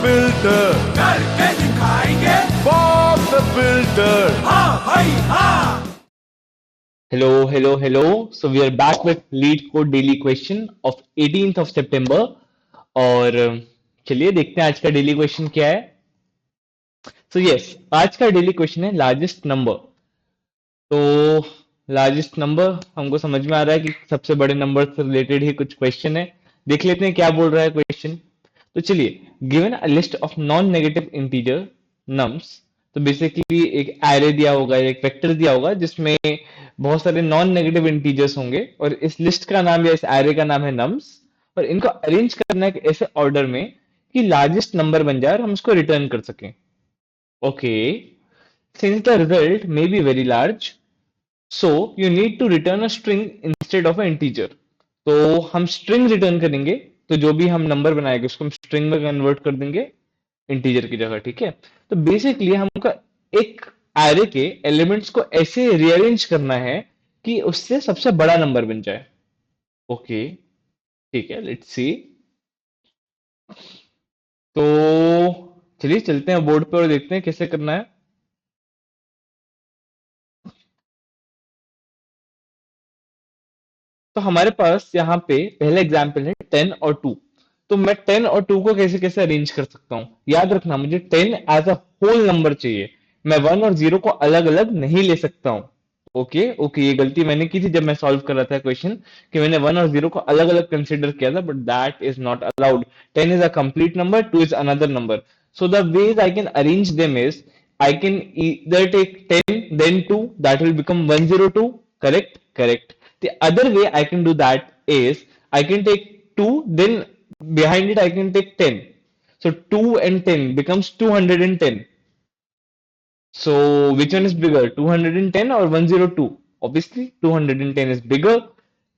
Builder करके दिखाएंगे Bob the Builder. हाँ भाई हाँ। Hello, hello, hello. So we are back with Lead Code Daily Question of 18th of September. और चलिए देखते हैं आज का डेली क्वेश्चन क्या है. सो यस, आज का डेली क्वेश्चन है लार्जेस्ट नंबर. तो लार्जेस्ट नंबर हमको समझ में आ रहा है कि सबसे बड़े नंबर से रिलेटेड ही कुछ क्वेश्चन है. देख लेते हैं क्या बोल रहा है क्वेश्चन. तो चलिए, given a list of non negative integer nums. तो बेसिकली एक एरे दिया होगा, एक वेक्टर दिया होगा जिसमें बहुत सारे नॉन नेगेटिव इंटीजर्स होंगे और इस लिस्ट का नाम या इस एरे का नाम है नम्स. और इनको अरेंज करना है ऐसे ऑर्डर में कि लार्जेस्ट नंबर बन जाए और हम उसको रिटर्न कर सकें. Okay, since the result may be very large, so you need to return a string instead of a integer. तो हम स्ट्रिंग रिटर्न करेंगे. तो जो भी हम नंबर बनाएंगे उसको हम स्ट्रिंग में कन्वर्ट कर देंगे इंटीजर की जगह. ठीक है. तो बेसिकली हमको एक एरे के एलिमेंट्स को ऐसे रीअरेंज करना है कि उससे सबसे बड़ा नंबर बन जाए. ओके, ठीक है, लेट्स सी. तो चलिए चलते हैं बोर्ड पे और देखते हैं कैसे करना है. तो हमारे पास यहाँ पे पहला एग्जाम्पल है 10 और 2. तो मैं 10 और 2 को कैसे कैसे अरेंज कर सकता हूँ. याद रखना, मुझे 10 एज अ होल नंबर चाहिए. मैं 1 और 0 को अलग अलग नहीं ले सकता हूँ. ओके ओके, ये गलती मैंने की थी जब मैं सॉल्व कर रहा था क्वेश्चन, कि मैंने 1 और 0 को अलग अलग कंसिडर किया था, but that is not allowed. 10 is a complete number, 2 is another number. So the ways I can arrange them is, I can either take 10 then 2, that will become 102. Correct, correct. The other way I can do that is I can take 2, then behind it I can take 10. So 2 and 10 becomes 210. So which one is bigger, 210 or 102? Obviously 210 is bigger.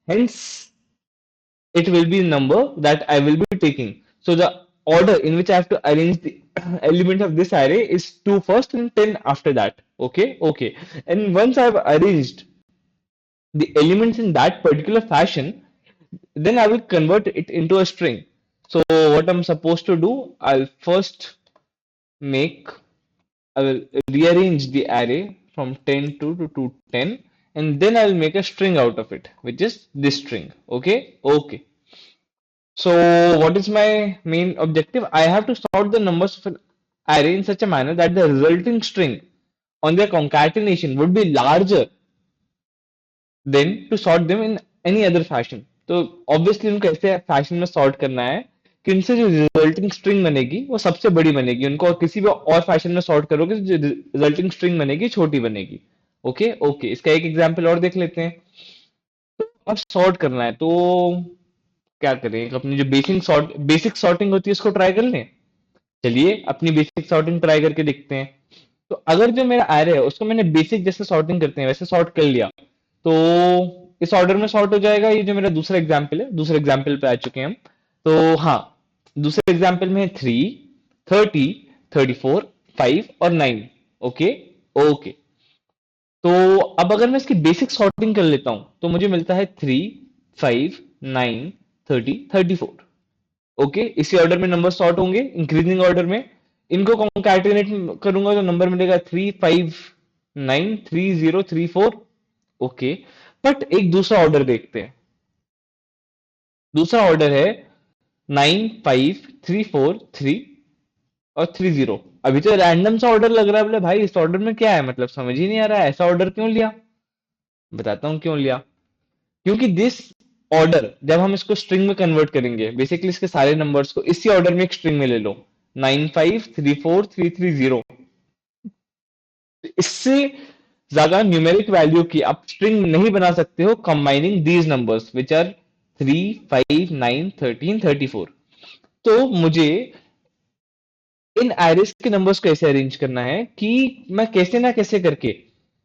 Hence it will be a number that I will be taking. So the order in which I have to arrange the elements of this array is 2 first and 10 after that. Okay, okay. And once I have arranged the elements in that particular fashion, then I will convert it into a string. So what I'm supposed to do, I'll first make, I will rearrange the array from 10 to 10, and then I'll make a string out of it, which is this string. Okay, okay. So what is my main objective? I have to sort the numbers of an array in such a manner that the resulting string on their concatenation would be larger than to sort them in any other fashion. तो obviously उनको ऐसे fashion में sort करना है कि उनसे जो resulting string बनेगी वो सबसे बड़ी बनेगी. उनको किसी भी और फैशन में सॉर्ट करोगे तो जो रिजल्टिंग स्ट्रिंग बनेगी छोटी बनेगी. ओके ओके, इसका एक एग्जांपल और देख लेते हैं. अब सॉर्ट करना है तो क्या करें, अपनी जो बेसिक सॉर्टिंग होती है उसको ट्राई कर लें. चलिए अपनी बेसिक सॉर्टिंग ट्राई करके देखते हैं. तो अगर जो मेरा एरे है उसको मैंने बेसिक जैसे सॉर्टिंग करते हैं वैसे सॉर्ट कर लिया, तो इस ऑर्डर में सॉर्ट हो जाएगा. ये जो मेरा दूसरा एग्जाम्पल है, दूसरे एग्जाम्पल पे आ चुके हैं हम. तो हाँ, दूसरे एग्जाम्पल में है 3, 30, 34, 5 और 9. Okay okay. तो अब अगर मैं इसकी बेसिक सॉर्टिंग कर लेता हूं तो मुझे मिलता है 3, 5, 9, 30, 34. ओके, इसी ऑर्डर में नंबर सॉर्ट होंगे, इंक्रीजिंग ऑर्डर में. इनको कॉन्कैटिनेट करूंगा तो नंबर मिलेगा 3, 5, 9, 3, 0, 3, 4. ओके, बट एक दूसरा ऑर्डर देखते हैं. दूसरा ऑर्डर है 9, 5, 3, 4, 3 और 3, 0. अभी तो रैंडम सा ऑर्डर लग रहा है. बोले भाई इस ऑर्डर में क्या है, मतलब समझ ही नहीं आ रहा है, ऐसा ऑर्डर क्यों लिया. बताता हूं क्यों लिया. क्योंकि दिस ऑर्डर जब हम इसको स्ट्रिंग में कन्वर्ट करेंगे, बेसिकली इसके सारे नंबर्स को इसी ऑर्डर में एक स्ट्रिंग में ले लो, 9, 5, 3, 4, 3, 3, 0. इससे ज्यादा न्यूमेरिक वैल्यू की आप स्ट्रिंग नहीं बना सकते हो combining these numbers which are 3, 5, 9, 13, 34. तो मुझे इन एरेस के नंबर्स को ऐसे अरेंज करना है कि मैं कैसे ना कैसे करके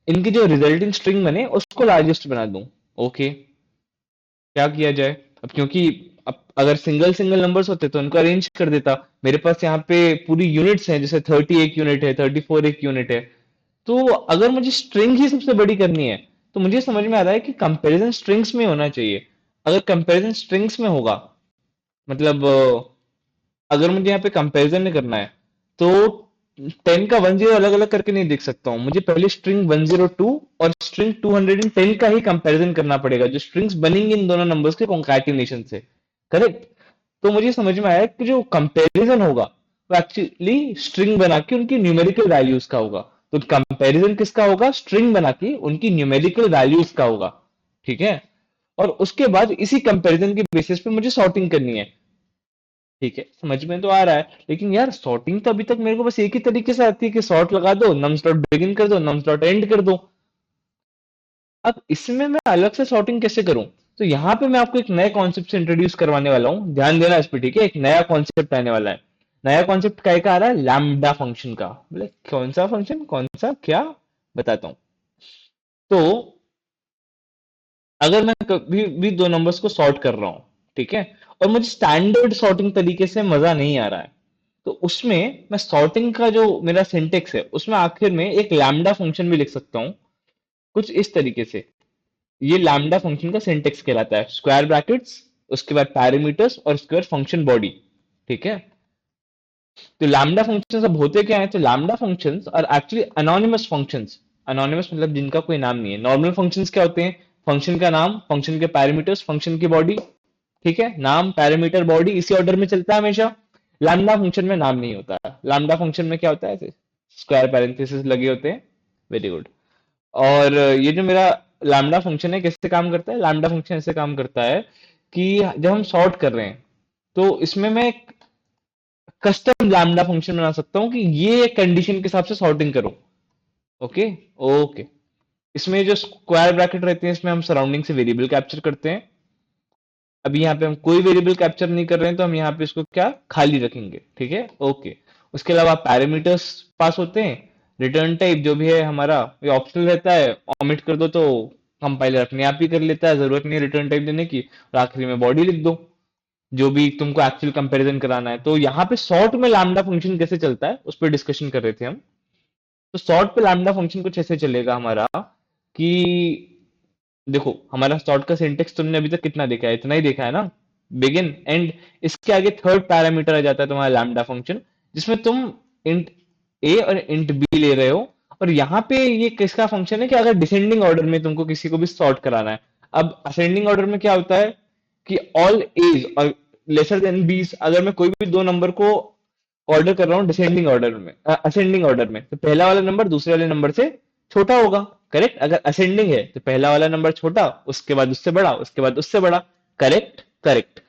इनकी जो रिजल्टिंग स्ट्रिंग बने उसको लार्जेस्ट बना दूं. ओके, क्या किया जाए अब, क्योंकि अब अगर सिंगल सिंगल नंबर्स होते तो उनको अरेंज कर देता. मेरे पास यहाँ पे पूरी यूनिट्स हैं, जैसे 30 एक यूनिट है, 34 एक यूनिट है. तो अगर मुझे स्ट्रिंग ही सबसे बड़ी करनी है तो मुझे समझ में आ रहा है कि कंपैरिजन स्ट्रिंग्स में होना चाहिए. अगर कंपैरिजन स्ट्रिंग्स में होगा, मतलब अगर मुझे यहाँ पे कंपैरिजन नहीं करना है तो 10 का 10 अलग अलग करके नहीं देख सकता हूँ, मुझे पहले स्ट्रिंग 102 और स्ट्रिंग 210 का ही कंपैरिजन करना पड़ेगा, जो स्ट्रिंग्स बनेंगी इन दोनों नंबर्स के कॉन्कैटिनेशन से। करेक्ट। तो मुझे समझ में आया कि जो कंपैरिजन होगा वो एक्चुअली स्ट्रिंग बना के उनकी न्यूमेरिकल वैल्यूज का होगा। तो कंपैरिजन किसका होगा? स्ट्रिंग बना के उनकी न्यूमेरिकल वैल्यूज का होगा। ठीक है। और उसके बाद इसी कंपैरिजन के बेसिस पे मुझे सॉर्टिंग करनी है। ठीक है, समझ में तो आ रहा है। लेकिन यार सॉर्टिंग तो अभी तक मेरे को बस एक ही तरीके से आती है कि सॉर्ट लगा दो, नम्स डॉट बिगिन कर दो, नम्स डॉट एंड कर दो। अब इसमें मैं अलग से सॉर्टिंग कैसे करूं? तो यहाँ पे मैं आपको एक नए कॉन्सेप्ट से इंट्रोड्यूस करवाने वाला हूँ, ध्यान देना इस पे। ठीक है, एक नया कॉन्सेप्ट आने वाला है। नया कॉन्सेप्ट काय का आ रहा है? लैम्बडा फंक्शन का। बोले कौन सा फंक्शन, कौन सा, क्या? बताता हूँ। तो अगर मैं कभी भी दो नंबर्स को सॉर्ट कर रहा हूं, ठीक है, और मुझे स्टैंडर्ड सॉर्टिंग तरीके से मजा नहीं आ रहा है, तो उसमें मैं सॉर्टिंग का जो मेरा सिंटेक्स है उसमें आखिर में एक लैम्बडा फंक्शन भी लिख सकता हूँ, कुछ इस तरीके से। ये लैम्बडा फंक्शन का सिंटेक्स कहलाता है, स्क्वायर ब्रैकेट्स, उसके बाद पैरामीटर्स और उसके बाद फंक्शन बॉडी। ठीक है। तो लैम्बडा फंक्शंस अब होते क्या है? तो लैम्बडा फंक्शंस और एक्चुअली अनोनिमस फंक्शंस। अनोनिमस मतलब जिनका कोई नाम नहीं है। नॉर्मल फंक्शंस क्या होते हैं? फंक्शन का नाम, फंक्शन के पैरामीटर्स, फंक्शन की बॉडी। ठीक है, नाम, पैरामीटर, बॉडी, इसी ऑर्डर में चलता है हमेशा। लैम्बडा फंक्शन में नाम नहीं होता है। लैम्बडा फंक्शन में क्या होता है? स्क्वायर पैरेंथेसिस लगे होते हैं। Very good. और ये जो मेरा लैम्बडा फंक्शन है कैसे काम करता है? लैम्बडा फंक्शन ऐसे काम करता है कि जब हम सॉर्ट कर रहे हैं तो इसमें मैं कस्टम लैम्बडा फंक्शन बना सकता हूँ कि ये कंडीशन के हिसाब से सॉर्टिंग करो। ओके। ओके। इसमें जो स्क्वायर ब्रैकेट रहते हैं इसमें हम सराउंडिंग से वेरिएबल कैप्चर करते हैं। अभी यहाँ पे हम कोई वेरिएबल कैप्चर नहीं कर रहे हैं तो हम यहाँ पे इसको क्या खाली रखेंगे। ठीक है। ओके। उसके अलावा पैरामीटर्स पास होते हैं। रिटर्न टाइप जो भी है हमारा ये ऑप्शनल रहता है, ऑमिट कर दो तो कंपाइलर अपने आप ही कर लेता है, जरूरत नहीं है रिटर्न टाइप देने की। और आखिरी में बॉडी लिख दो, जो भी तुमको एक्चुअल कंपैरिजन कराना है। तो यहाँ पे सॉर्ट में लैम्बडा फंक्शन कैसे चलता है उस पर डिस्कशन कर रहे थे हम। तो सॉर्ट पे लैम्बडा फंक्शन कुछ ऐसे चलेगा हमारा कि देखो, हमारा सॉर्ट का सिंटेक्स तुमने अभी तक कितना देखा है? इतना ही देखा है ना, बिगिन एंड। इसके आगे थर्ड पैरामीटर आ जाता है तुम्हारा लैम्बडा फंक्शन, जिसमें तुम इंट ए और इंट बी ले रहे हो। और यहाँ पे ये किसका फंक्शन है कि अगर डिसेंडिंग ऑर्डर में तुमको किसी को भी सॉर्ट कराना है। अब असेंडिंग ऑर्डर में क्या होता है कि ऑल एज और लेसर देन बीस, अगर मैं कोई भी दो नंबर को ऑर्डर कर रहा हूँ डिसेंडिंग ऑर्डर में, असेंडिंग ऑर्डर में, तो पहला वाला नंबर दूसरे वाले नंबर से छोटा होगा। करेक्ट। अगर असेंडिंग है तो पहला वाला नंबर छोटा, उसके बाद उससे बड़ा, उसके बाद उससे बड़ा। करेक्ट। करेक्ट।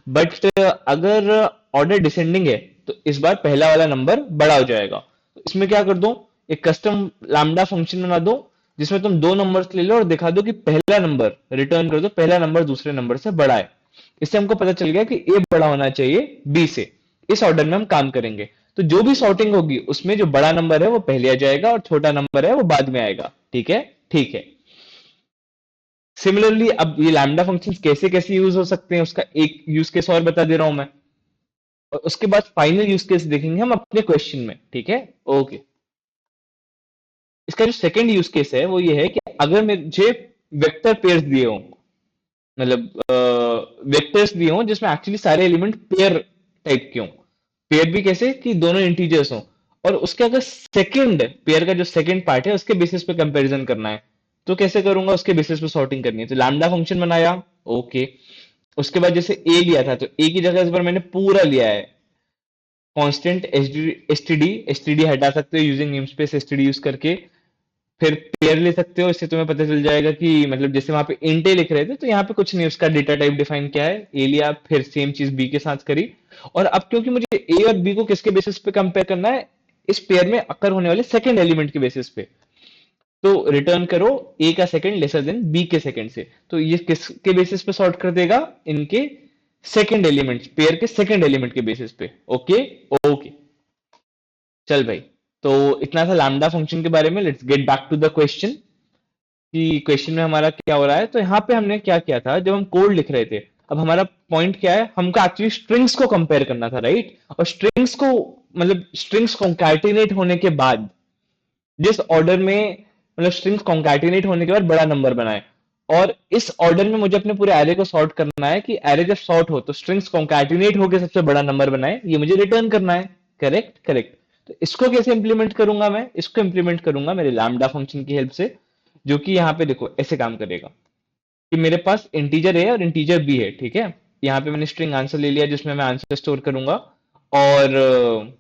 बट अगर ऑर्डर डिसेंडिंग है तो इस बार पहला वाला नंबर बड़ा हो जाएगा। तो इसमें क्या कर दो, एक कस्टम लैम्बडा फंक्शन बना दो जिसमें तुम दो नंबर्स ले लो और दिखा दो कि पहला नंबर रिटर्न कर दो, पहला नंबर दूसरे नंबर से बड़ा है। इससे हमको पता चल गया कि ए बड़ा होना चाहिए बी से। इस ऑर्डर में हम काम करेंगे। तो जो भी सॉर्टिंग होगी उसमें जो बड़ा नंबर है वो पहले आ जाएगा और छोटा नंबर है वो बाद में आएगा। ठीक है। ठीक है। सिमिलरली अब ये लैम्बडा फंक्शंस कैसे कैसे यूज हो सकते हैं उसका एक यूज केस और बता दे रहा हूं मैं, और उसके बाद फाइनल यूज केस देखेंगे हम अपने क्वेश्चन में। ठीक है। ओके। इसका जो सेकंड यूज केस है वो ये है कि अगर मुझे वेक्टर पेयर्स दिए हों, मतलब वेक्टर्स दिए हों जिसमें एक्चुअली सारे एलिमेंट पेयर टाइप के हों। पेयर भी कैसे कि दोनों इंटीजर्स हों, और उसके अगर सेकंड पेयर का जो सेकंड पार्ट है उसके बेसिस पे कंपैरिजन करना है, तो कैसे करूंगा? उसके बेसिस पे सॉर्टिंग करनी है। तो लैम्बडा फंक्शन बनाया। ओके। उसके बाद जैसे ए लिया था तो ए की जगह इस बार मैंने पूरा लिया है कांस्टेंट एसटीडी। एसटीडी हटा सकते हो यूजिंग नेमस्पेस एसटीडी यूज करके। फिर पेयर ले सकते हो, इससे तुम्हें पता चल जाएगा कि मतलब जैसे वहां पे इंट ए लिख रहे थे तो यहाँ पे कुछ नहीं, उसका डेटा टाइप डिफाइन क्या है, ए लिया, फिर सेम चीज बी के साथ करी। और अब क्योंकि मुझे ए और बी को किसके बेसिस पे कंपेयर करना है? इस पेयर में अकर होने वाले सेकंड एलिमेंट के बेसिस पे। तो रिटर्न करो ए का सेकंड लेसर देन बी के सेकंड से। तो ये किसके बेसिस पे सॉर्ट कर देगा? इनके सेकंड एलिमेंट, पेयर के सेकंड एलिमेंट के बेसिस पे। ओके। ओके। चल भाई, तो इतना था लैम्बडा फंक्शन के बारे में। Let's get back to the question कि क्वेश्चन में हमारा क्या हो रहा है। तो यहाँ पे हमने क्या किया था जब हम कोड लिख रहे थे, अब हमारा पॉइंट क्या है? हमको एक्चुअली स्ट्रिंग्स को कंपेयर करना था, राइट? और स्ट्रिंग्स को मतलब स्ट्रिंग्स कॉन्कैटिनेट होने के बाद जिस ऑर्डर में, मतलब स्ट्रिंग्स कॉन्कैटिनेट होने के बाद बड़ा नंबर बनाए, और इस ऑर्डर में मुझे अपने पूरे एरे को सॉर्ट करना है कि एरे जब सॉर्ट हो तो स्ट्रिंग्स कॉन्कैटिनेट होकर सबसे बड़ा नंबर बनाए, ये मुझे रिटर्न करना है। Correct correct. तो इसको कैसे इंप्लीमेंट करूंगा मैं? इसको इंप्लीमेंट करूंगा मेरे लैम्डा फंक्शन की हेल्प से, जो कि यहाँ पे देखो ऐसे काम करेगा कि मेरे पास इंटीजर ए और इंटीजर बी है, ठीक है। यहाँ पे मैंने स्ट्रिंग आंसर ले लिया जिसमें मैं आंसर स्टोर करूंगा, और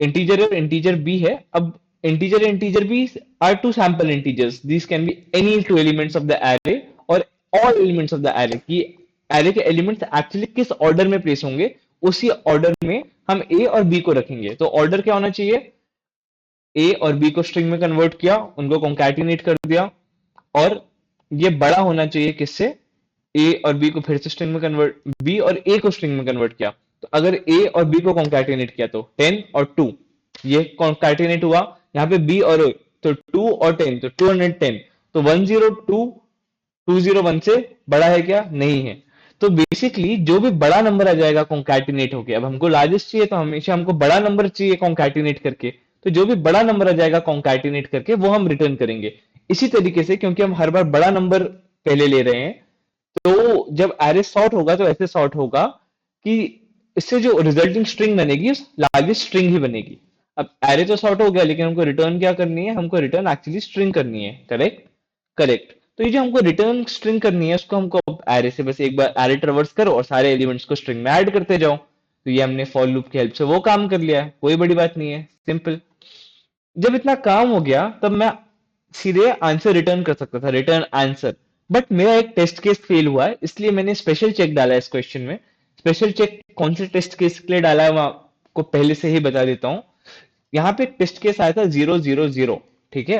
इंटीजर और इंटीजर बी है। अब integer B are two sample integers, this can be any two elements of the array और all elements of the array, की एरे के एलिमेंट्स एक्चुअली किस ऑर्डर में प्लेस होंगे उसी ऑर्डर में हम ए और बी को रखेंगे। तो ऑर्डर क्या होना चाहिए? ए और बी को स्ट्रिंग में कन्वर्ट किया, उनको कॉन्कैटिनेट कर दिया, और ये बड़ा होना चाहिए किससे? ए और बी को फिर से स्ट्रिंग में कन्वर्ट, बी और ए को स्ट्रिंग में कन्वर्ट किया। तो अगर ए और बी को कॉन्कैटिनेट किया तो 10 और 2 ये कॉन्कैटिनेट हुआ। यहाँ पे बी और ए तो 2 और 10 तो 210। तो 102 201 से बड़ा है क्या? नहीं है। तो बेसिकली जो भी बड़ा नंबर आ जाएगा कॉन्कैटिनेट होके, अब हमको लार्जेस्ट चाहिए तो हमेशा हमको बड़ा नंबर चाहिए कॉन्कैटिनेट करके, तो जो भी बड़ा नंबर आ जाएगा कॉन्कैटिनेट करके वो हम रिटर्न करेंगे। इसी तरीके से क्योंकि हम हर बार बड़ा नंबर पहले ले रहे हैं, तो जब एरे सॉर्ट होगा तो ऐसे सॉर्ट होगा कि इससे जो रिजल्टिंग स्ट्रिंग बनेगी उस लार्जेस्ट स्ट्रिंग ही बनेगी। अब एरे तो सॉर्ट हो गया, लेकिन हमको रिटर्न क्या करनी है? हमको रिटर्न एक्चुअली स्ट्रिंग करनी है। Correct correct. तो ये जो हमको रिटर्न स्ट्रिंग करनी है उसको हमको एरे से बस एक बार एरे ट्रेवर्स करो और सारे एलिमेंट्स को स्ट्रिंग में ऐड करते जाओ। तो ये हमने फॉर लूप की हेल्प से वो काम कर लिया है, कोई बड़ी बात नहीं है, सिंपल। जब इतना काम हो गया तब मैं सीधे आंसर रिटर्न कर सकता था, रिटर्न आंसर। बट मेरा एक टेस्ट केस फेल हुआ है, इसलिए मैंने स्पेशल चेक डाला है इस क्वेश्चन में। स्पेशल चेक कौन से टेस्ट केस के लिए डाला है मैं आपको पहले से ही बता देता हूँ। यहाँ पे एक टेस्ट केस आया था 000, ठीक है।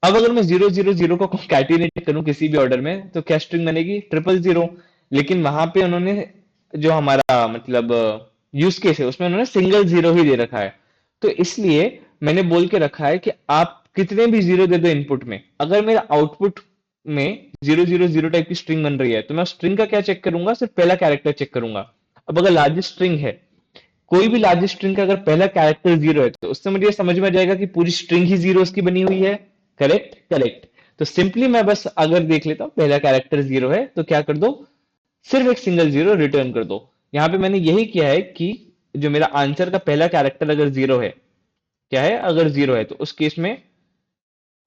अब अगर मैं 000 को कंकैटिनेट करूं किसी भी ऑर्डर में तो क्या स्ट्रिंग बनेगी? 000। लेकिन वहां पे उन्होंने जो हमारा मतलब यूज केस है उसमें उन्होंने सिंगल जीरो ही दे रखा है। तो इसलिए मैंने बोल के रखा है कि आप कितने भी जीरो दे दो इनपुट में, अगर मेरा आउटपुट में 000 टाइप की स्ट्रिंग बन रही है तो मैं स्ट्रिंग का क्या चेक करूंगा? सिर्फ पहला कैरेक्टर चेक करूंगा। अब अगर लार्जेस्ट स्ट्रिंग है, कोई भी लार्जेस्ट स्ट्रिंग का अगर पहला कैरेक्टर 0 है तो उससे मुझे समझ में आ जाएगा कि पूरी स्ट्रिंग ही जीरोस की बनी हुई है। Correct correct. तो सिंपली मैं बस अगर देख लेता हूं पहला कैरेक्टर 0 है तो क्या कर दो? सिर्फ एक सिंगल 0 रिटर्न कर दो। यहां पे मैंने यही किया है कि जो मेरा आंसर का पहला कैरेक्टर अगर 0 है, क्या है? अगर 0 है तो उस केस में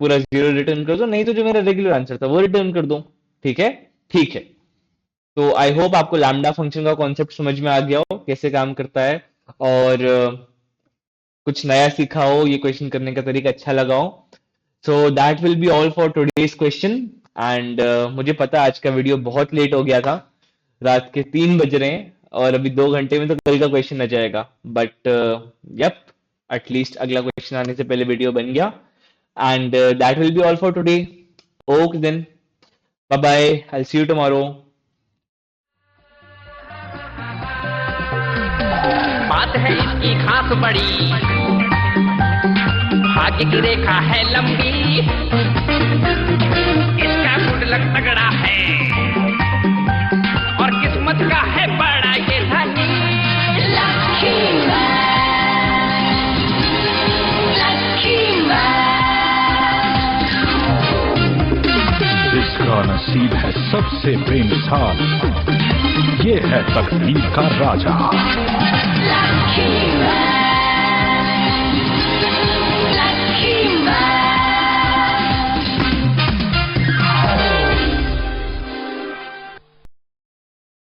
पूरा 0 रिटर्न कर दो, नहीं तो जो मेरा रेगुलर आंसर था वो रिटर्न कर दो। ठीक है? ठीक है। तो आई होप आपको लैम्डा फंक्शन का कॉन्सेप्ट समझ में आ गया हो, कैसे काम करता है, और कुछ नया सीखा हो, ये क्वेश्चन करने का तरीका अच्छा लगा हो। So that will be all for today's question. And मुझे पता है आज का वीडियो बहुत लेट हो गया था, रात के 3 बज रहे हैं और अभी 2 घंटे में तो कल का क्वेश्चन आ जाएगा। बट यप, एटलीस्ट अगला क्वेश्चन आने से पहले वीडियो बन गया। And that will be all for today. Okay then, bye bye, I will see you tomorrow. बात है इसकी खास बड़ी, भाग्य की रेखा है लंबी, इसका गुड लक तगड़ा है और किस्मत का है बड़ा ये धनी। इसका नसीब है सबसे बेमिसाल, ये है तकदीर का राजा।